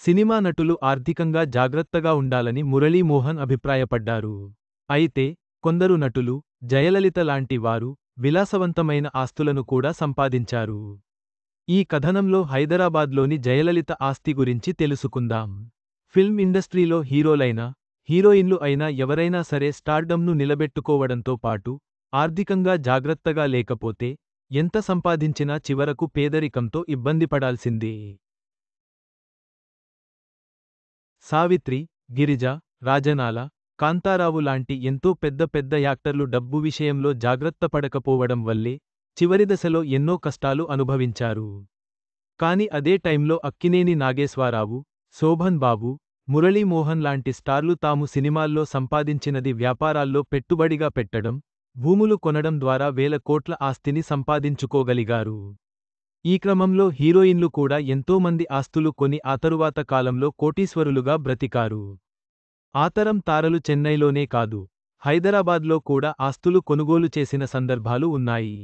Cinema నటులు ఆర్థికంగా జాగ్రత్తగా ఉండాలని మురళీమోహన్ అభిప్రాయపడ్డారు. అయితే, కొందరు నటులు, జయలలిత లాంటి వారు, విలాసవంతమైన ఆస్తులను కూడా సంపాదించారు. ఈ కథనంలో హైదరాబాద్లోని జయలలిత ఆస్తి గురించి తెలుసుకుందాం. ఫిల్మ్ ఇండస్ట్రీలో హీరోలైనా, హీరోయిన్లు అయినా ఎవరైనా సరే స్టార్డమ్ను నిలబెట్టుకోవడంతో పాటు, ఆర్థికంగా జాగ్రత్తగా లేకపోతే, ఎంత సంపాదించినా చివరకు పేదరికంతో ఇబ్బందిపడాల్సిందే. సావిత్రి, గిరిజ, రాజనాల, కాంతారావు లాంటి ఎంతో పెద్ద పెద్ద యాక్టర్లు డబ్బు విషయంలో జాగ్రత్త పడకపోవడం వల్లే, చివరిదశలో ఎన్నో కష్టాలు అనుభవించారు. కాని అదే టైంలో అక్కినేని నాగేశ్వరరావు, శోభన్ బాబు, మురళీమోహన్ లాంటి స్టార్లు తాము సినిమాల్లో సంపాదించినది వ్యాపారాల్లో పెట్టుబడిగా పెట్టడం, భూములు కొనడం ద్వారా వేల కోట్ల ఆస్తిని సంపాదించుకోగలిగారు. ఈ క్రమంలో హీరోయిన్లు కూడా ఎంతోమంది ఆస్తులు కొని ఆ తరువాత కాలంలో కోటీశ్వరులుగా బ్రతికారు. ఆ తరం తారలు చెన్నైలోనే కాదు, హైదరాబాద్లో కూడా ఆస్తులు కొనుగోలు చేసిన సందర్భాలు ఉన్నాయి.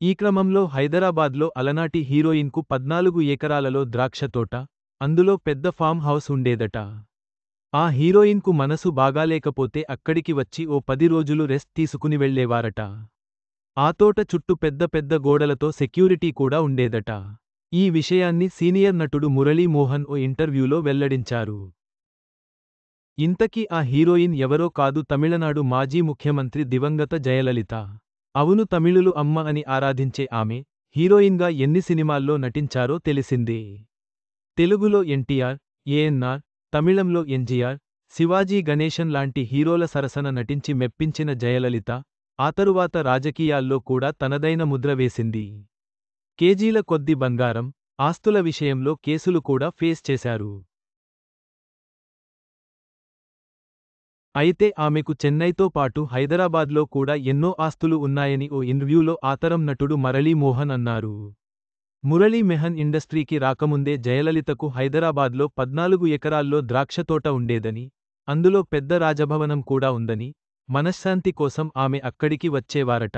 ఈ క్రమంలో హైదరాబాద్లో అలనాటి హీరోయిన్కు 14 ఎకరాలలో ద్రాక్ష తోట, అందులో పెద్ద ఫామ్ హౌస్ ఉండేదట. ఆ హీరోయిన్కు మనసు బాగాలేకపోతే అక్కడికి వచ్చి ఓ 10 రోజులు రెస్ట్ తీసుకుని వెళ్లేవారట. ఆ తోట చుట్టూ పెద్ద పెద్ద గోడలతో సెక్యూరిటీ కూడా ఉండేదట. ఈ విషయాన్ని సీనియర్ నటుడు మురళీమోహన్ ఓ ఇంటర్వ్యూలో వెల్లడించారు. ఇంతకీ ఆ హీరోయిన్ ఎవరో కాదు, తమిళనాడు మాజీ ముఖ్యమంత్రి దివంగత జయలలిత. అవును, తమిళులు అమ్మ అని ఆరాధించే ఆమె, హీరోయిన్గా ఎన్ని సినిమాల్లో నటించారో తెలిసిందే. తెలుగులో ఎన్టీఆర్, ఏఎన్నార్, తమిళంలో ఎంజీఆర్, శివాజీ గణేశన్ లాంటి హీరోల సరసన నటించి మెప్పించిన జయలలిత, ఆ తరువాత రాజకీయాల్లో కూడా తనదైన ముద్ర వేసింది. కేజీల కొద్ది బంగారం, ఆస్తుల విషయంలో కేసులు కూడా ఫేస్ చేశారు. అయితే ఆమెకు చెన్నైతో పాటు హైదరాబాద్లో కూడా ఎన్నో ఆస్తులు ఉన్నాయని ఓ ఇంటర్వ్యూలో ఆ తరం నటుడు మురళీమోహన్ అన్నారు. మురళీమోహన్ ఇండస్ట్రీకి రాకముందే జయలలితకు హైదరాబాద్లో 14 ఎకరాల్లో ద్రాక్షతోట ఉండేదని, అందులో పెద్ద రాజభవనం కూడా ఉందని, మనశ్శాంతి కోసం ఆమె అక్కడికి వచ్చేవారట.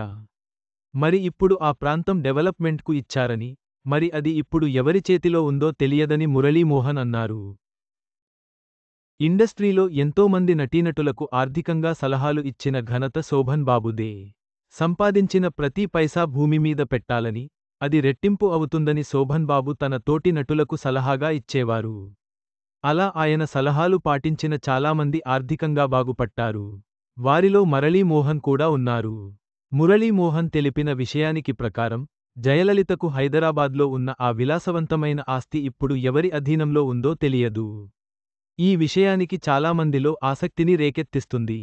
మరి ఇప్పుడు ఆ ప్రాంతం డెవలప్మెంట్కు ఇచ్చారని, మరి అది ఇప్పుడు ఎవరి చేతిలో ఉందో తెలియదని మురళీమోహన్ అన్నారు. ఇండస్ట్రీలో ఎంతోమంది నటీనటులకు ఆర్థికంగా సలహాలు ఇచ్చిన ఘనత శోభన్ బాబుదే. సంపాదించిన ప్రతి పైసా భూమి మీద పెట్టాలని, అది రెట్టింపు అవుతుందని శోభన్ బాబు తన తోటి నటులకు సలహాగా ఇచ్చేవారు. అలా ఆయన సలహాలు పాటించిన చాలామంది ఆర్థికంగా బాగుపట్టారు. వారిలో మురళీమోహన్ కూడా ఉన్నారు. మురళీమోహన్ తెలిపిన విషయానికి ప్రకారం, జయలలితకు హైదరాబాద్లో ఉన్న ఆ విలాసవంతమైన ఆస్తి ఇప్పుడు ఎవరి అధీనంలో ఉందో తెలియదు. ఈ విషయానికి చాలామందిలో ఆసక్తిని రేకెత్తిస్తుంది.